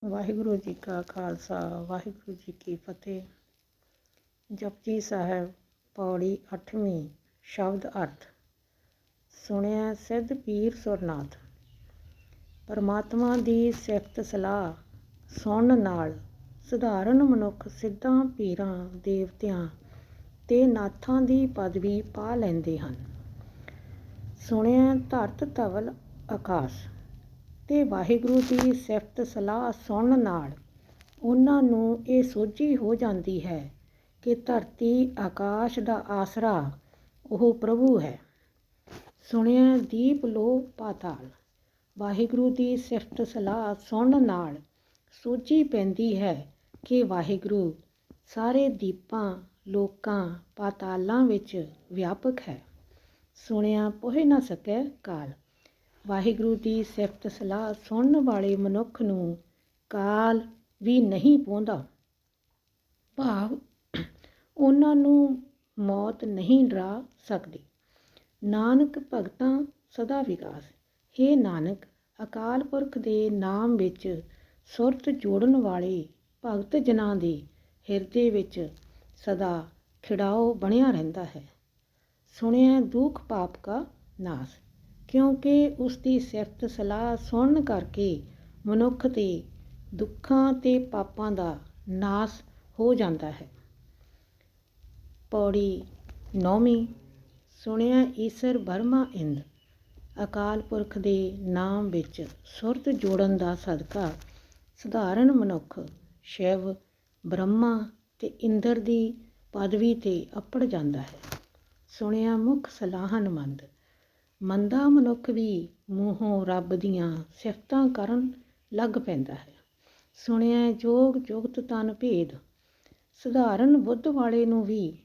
ਵਾਹਿਗੁਰੂ ਜੀ ਕਾ ਖਾਲਸਾ ਵਾਹਿਗੁਰੂ ਜੀ ਕੀ ਫਤਿਹ। ਜਪਜੀ ਸਾਹਿਬ ਪੌੜੀ 8ਵੀਂ। ਸ਼ਬਦ ਅਰਥ। ਸੁਣਿਆ ਸਿੱਧ ਪੀਰ ਸੁਰਨਾਥ। ਪਰਮਾਤਮਾ ਦੀ ਸਿਫਤ ਸਲਾਹ ਸੁਣਨ ਨਾਲ ਸਧਾਰਨ ਮਨੁੱਖ ਸਿੱਧਾਂ ਪੀਰਾਂ ਦੇਵਤਿਆਂ ਤੇ ਨਾਥਾਂ ਦੀ ਪਦਵੀ ਪਾ ਲੈਂਦੇ ਹਨ। ਸੁਣਿਆ ਧਰਤ ਧਵਲ ਆਕਾਸ਼। ਤੇ ਵਾਹਿਗੁਰੂ ਦੀ ਸਿਫਤ ਸਲਾਹ ਸੁਣਨ ਨਾਲ ਉਹਨਾਂ ਨੂੰ ਇਹ ਸੋਝੀ ਹੋ ਜਾਂਦੀ ਹੈ ਕਿ ਧਰਤੀ ਆਕਾਸ਼ ਦਾ ਆਸਰਾ ਉਹ ਪ੍ਰਭੂ ਹੈ। ਸੁਣਿਆ ਦੀਪ ਲੋਹ ਪਾਤਾਲ। ਵਾਹਿਗੁਰੂ ਦੀ ਸਿਫਤ ਸਲਾਹ ਸੁਣਨ ਨਾਲ ਸੋਝੀ ਪੈਂਦੀ ਹੈ ਕਿ ਵਾਹਿਗੁਰੂ ਸਾਰੇ ਦੀਪਾਂ ਲੋਕਾਂ ਪਾਤਾਲਾਂ ਵਿੱਚ ਵਿਆਪਕ ਹੈ। ਸੁਣਿਆ ਪੋਹਿ ਨਾ ਸਕੈ ਕਾਲ। ਵਾਹਿਗੁਰੂ ਦੀ ਸਿਫਤ ਸਲਾਹ ਸੁਣਨ ਵਾਲੇ ਮਨੁੱਖ ਨੂੰ ਕਾਲ ਵੀ ਨਹੀਂ ਪਹੁੰਚਦਾ, ਭਾਵ ਉਹਨਾਂ ਨੂੰ ਮੌਤ ਨਹੀਂ ਡਰਾ ਸਕਦੀ। ਨਾਨਕ ਭਗਤਾਂ ਸਦਾ ਵਿਕਾਸ। ਹੇ ਨਾਨਕ, ਅਕਾਲ ਪੁਰਖ ਦੇ ਨਾਮ ਵਿੱਚ ਸੁਰਤ ਜੋੜਨ ਵਾਲੇ ਭਗਤ ਜਨਾਂ ਦੇ ਹਿਰਦੇ ਵਿੱਚ ਸਦਾ ਖਿੜਾਓ ਬਣਿਆ ਰਹਿੰਦਾ ਹੈ। ਸੁਣਿਆ ਦੁੱਖ ਪਾਪ ਕਾ ਨਾਸ। ਕਿਉਂਕਿ ਉਸ ਦੀ ਸਿਫਤ ਸਲਾਹ ਸੁਣਨ ਕਰਕੇ ਮਨੁੱਖ ਦੇ ਦੁੱਖਾਂ ਤੇ ਪਾਪਾਂ ਦਾ ਨਾਸ ਹੋ ਜਾਂਦਾ ਹੈ। ਪੌੜੀ 9ਵੀਂ। ਸੁਣਿਆ ਈਸਰ ਬਰਮਾ ਇੰਦ। ਅਕਾਲ ਪੁਰਖ ਦੇ ਨਾਮ ਵਿੱਚ ਸੁਰਤ ਜੋੜਨ ਦਾ ਸਦਕਾ ਸਧਾਰਨ ਮਨੁੱਖ ਸ਼ਿਵ, ਬ੍ਰਹਮਾ ਤੇ ਇੰਦਰ ਦੀ ਪਦਵੀ ਤੇ ਅੱਪੜ ਜਾਂਦਾ ਹੈ। ਸੁਣਿਆ ਮੁੱਖ ਸਲਾਹਨਮੰਦ। ਮੰਦਾ ਮਨੁੱਖ ਵੀ ਮੂੰਹੋਂ ਰੱਬ ਦੀਆਂ ਸਿਫਤਾਂ ਕਰਨ ਲੱਗ ਪੈਂਦਾ ਹੈ। ਸੁਣਿਆ ਜੋਗ ਜੁਗਤ ਤਨ ਭੇਦ। ਸਧਾਰਨ ਬੁੱਧ ਵਾਲੇ ਨੂੰ ਵੀ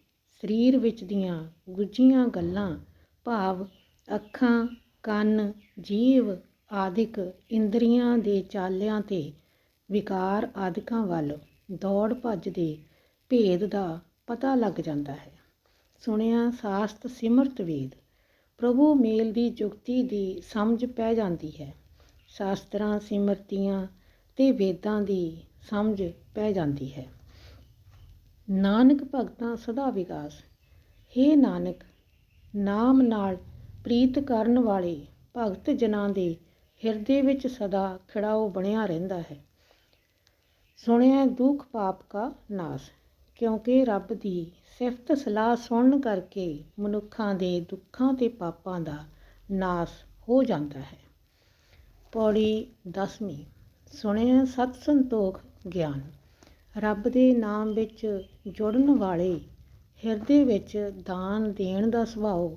ਸਰੀਰ ਵਿੱਚ ਦੀਆਂ ਗੁੱਝੀਆਂ ਗੱਲਾਂ, ਭਾਵ ਅੱਖਾਂ, ਕੰਨ, ਜੀਭ ਆਦਿਕ ਇੰਦਰੀਆਂ ਦੇ ਚਾਲਿਆਂ ਤੇ ਵਿਕਾਰ ਆਦਿਕਾਂ ਵੱਲ ਦੌੜ ਭੱਜ ਦੇ ਭੇਦ ਦਾ ਪਤਾ ਲੱਗ ਜਾਂਦਾ ਹੈ। ਸੁਣਿਆ ਸਾਸਤ ਸਿਮਰਤ ਵੇਦ। ਪ੍ਰਭੂ ਮੇਲ ਦੀ ਜੁਗਤੀ ਦੀ ਸਮਝ ਪੈ ਜਾਂਦੀ ਹੈ। ਸ਼ਾਸਤਰਾਂ, ਸਿਮਰਤੀਆਂ ਤੇ ਵੇਦਾਂ ਦੀ ਸਮਝ ਪੈ ਜਾਂਦੀ ਹੈ। ਨਾਨਕ ਭਗਤਾਂ ਸਦਾ ਵਿਕਾਸ। ਹੇ ਨਾਨਕ, ਨਾਮ ਨਾਲ ਪ੍ਰੀਤ ਕਰਨ ਵਾਲੇ ਭਗਤ ਜਨਾਂ ਦੇ ਹਿਰਦੇ ਵਿੱਚ ਸਦਾ ਖਿੜਾਓ ਬਣਿਆ ਰਹਿੰਦਾ ਹੈ। ਸੁਣਿਆ ਦੁੱਖ ਪਾਪ ਕਾ ਨਾਸ। ਕਿਉਂਕਿ ਰੱਬ ਦੀ ਸਿਫਤ ਸਲਾਹ ਸੁਣਨ ਕਰਕੇ ਮਨੁੱਖਾਂ ਦੇ ਦੁੱਖਾਂ ਤੇ ਪਾਪਾਂ ਦਾ ਨਾਸ ਹੋ ਜਾਂਦਾ ਹੈ। ਪੌੜੀ 10ਵੀਂ। ਸੁਣਿਆ ਸਤ ਸੰਤੋਖ ਗਿਆਨ। ਰੱਬ ਦੇ ਨਾਮ ਵਿੱਚ ਜੁੜਨ ਵਾਲੇ ਹਿਰਦੇ ਵਿੱਚ ਦਾਨ ਦੇਣ ਦਾ ਸੁਭਾਅ,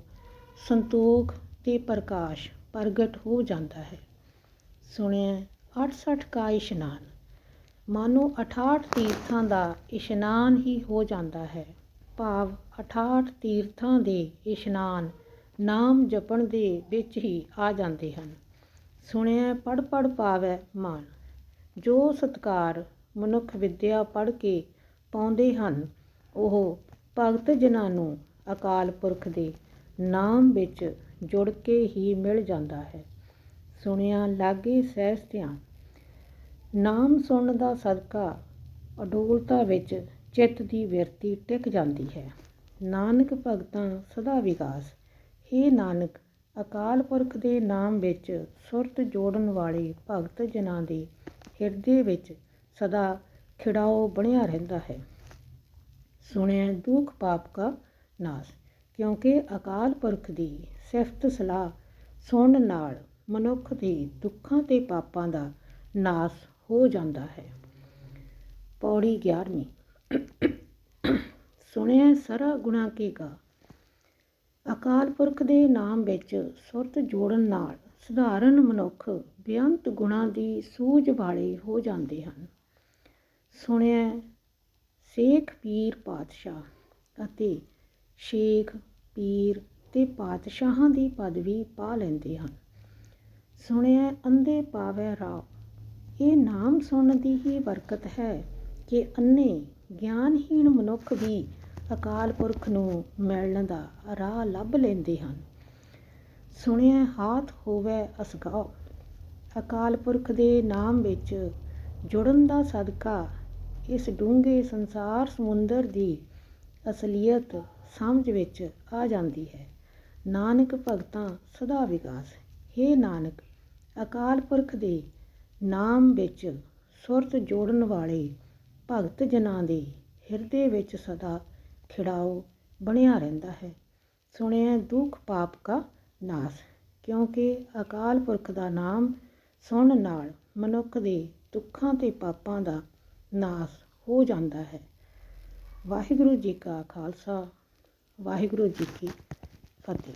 ਸੰਤੋਖ ਤੇ ਪ੍ਰਕਾਸ਼ ਪ੍ਰਗਟ ਹੋ ਜਾਂਦਾ ਹੈ। ਸੁਣਿਆ 68 ਕਾ ਇਸ਼ਨਾਨ। ਮਾਨੋ 68 ਤੀਰਥਾਂ ਦਾ ਇਸ਼ਨਾਨ ਹੀ ਹੋ ਜਾਂਦਾ ਹੈ, ਭਾਵ 68 ਤੀਰਥਾਂ ਦੇ ਇਸ਼ਨਾਨ ਨਾਮ ਜਪਣ ਦੇ ਵਿੱਚ ਹੀ ਆ ਜਾਂਦੇ ਹਨ। ਸੁਣਿਆ ਪੜ੍ਹ ਪੜ੍ਹ ਪਾਵੈ ਮਾਨ। ਜੋ ਸਤਿਕਾਰ ਮਨੁੱਖ ਵਿੱਦਿਆ ਪੜ੍ਹ ਕੇ ਪਾਉਂਦੇ ਹਨ, ਉਹ ਭਗਤ ਜਨਾਂ ਨੂੰ ਅਕਾਲ ਪੁਰਖ ਦੇ ਨਾਮ ਵਿੱਚ ਜੁੜ ਕੇ ਹੀ ਮਿਲ ਜਾਂਦਾ ਹੈ। ਸੁਣਿਆ ਲਾਗੇ ਸਹਿਜ ਧਿਆਨ। ਨਾਮ ਸੁਣਨ ਦਾ ਸਦਕਾ ਅਡੋਲਤਾ ਵਿੱਚ ਚਿੱਤ ਦੀ ਬਿਰਤੀ ਟਿਕ ਜਾਂਦੀ ਹੈ। ਨਾਨਕ ਭਗਤਾਂ ਸਦਾ ਵਿਕਾਸ। ਹੇ ਨਾਨਕ, ਅਕਾਲ ਪੁਰਖ ਦੇ ਨਾਮ ਵਿੱਚ ਸੁਰਤ ਜੋੜਨ ਵਾਲੇ ਭਗਤ ਜਨਾਂ ਦੇ ਹਿਰਦੇ ਵਿੱਚ ਸਦਾ ਖਿੜਾਓ ਬਣਿਆ ਰਹਿੰਦਾ ਹੈ। ਸੁਣਿਆ ਦੁੱਖ ਪਾਪ ਕਾ ਨਾਸ। ਕਿਉਂਕਿ ਅਕਾਲ ਪੁਰਖ ਦੀ ਸਿਫਤ ਸਲਾਹ ਸੁਣਨ ਨਾਲ ਮਨੁੱਖ ਦੇ ਦੁੱਖਾਂ ਤੇ ਪਾਪਾਂ ਦਾ ਨਾਸ ਹੋ ਜਾਂਦਾ ਹੈ। ਪੌੜੀ 11ਵੀਂ। ਸੁਣਿਆ ਸਰਾ ਗੁਣਾ ਕੇ ਗਾ। ਅਕਾਲ ਪੁਰਖ ਦੇ ਨਾਮ ਵਿੱਚ ਸੁਰਤ ਜੋੜਨ ਨਾਲ ਸਧਾਰਨ ਮਨੁੱਖ ਬੇਅੰਤ ਗੁਣਾਂ ਦੀ ਸੂਝ ਵਾਲੇ ਹੋ ਜਾਂਦੇ ਹਨ। ਸੁਣਿਆ ਸ਼ੇਖ ਪੀਰ ਪਾਤਸ਼ਾਹ ਅਤੇ ਸ਼ੇਖ ਪੀਰ ਤੇ ਪਾਤਸ਼ਾਹਾਂ ਦੀ ਪਦਵੀ ਪਾ ਲੈਂਦੇ ਹਨ। ਸੁਣਿਆ ਅੰਧੇ ਪਾਵੈ ਰਾਹ। ਇਹ ਨਾਮ ਸੁਣਨ ਦੀ ਹੀ ਬਰਕਤ ਹੈ ਕਿ ਅੰਨੇ ਗਿਆਨਹੀਣ ਮਨੁੱਖ ਵੀ ਅਕਾਲ ਪੁਰਖ ਨੂੰ ਮਿਲਣ ਦਾ ਰਾਹ ਲੱਭ ਲੈਂਦੇ ਹਨ। ਸੁਣਿਆ ਹਾਥ ਹੋਵੈ ਅਸਗਾਓ। ਅਕਾਲ ਪੁਰਖ ਦੇ ਨਾਮ ਵਿੱਚ ਜੁੜਨ ਦਾ ਸਦਕਾ ਇਸ ਡੂੰਘੇ ਸੰਸਾਰ ਸਮੁੰਦਰ ਦੀ ਅਸਲੀਅਤ ਸਮਝ ਵਿੱਚ ਆ ਜਾਂਦੀ ਹੈ। ਨਾਨਕ ਭਗਤਾਂ ਸਦਾ ਵਿਕਾਸ। ਹੇ ਨਾਨਕ, ਅਕਾਲ ਪੁਰਖ ਦੇ ਨਾਮ ਵਿੱਚ ਸੁਰਤ ਜੋੜਨ ਵਾਲੇ ਭਗਤ ਜਨਾਂ ਦੇ ਹਿਰਦੇ ਵਿੱਚ ਸਦਾ ਖਿੜਾਓ ਬਣਿਆ ਰਹਿੰਦਾ ਹੈ। ਸੁਣਿਐ ਦੁਖ ਪਾਪ ਕਾ ਨਾਸ। ਕਿਉਂਕਿ ਅਕਾਲ ਪੁਰਖ ਦਾ ਨਾਮ ਸੁਣਨ ਨਾਲ ਮਨੁੱਖ ਦੇ ਦੁੱਖਾਂ ਤੇ ਪਾਪਾਂ ਦਾ ਨਾਸ ਹੋ ਜਾਂਦਾ ਹੈ। ਵਾਹਿਗੁਰੂ ਜੀ ਕਾ ਖਾਲਸਾ, ਵਾਹਿਗੁਰੂ ਜੀ ਕੀ ਫਤਿਹ।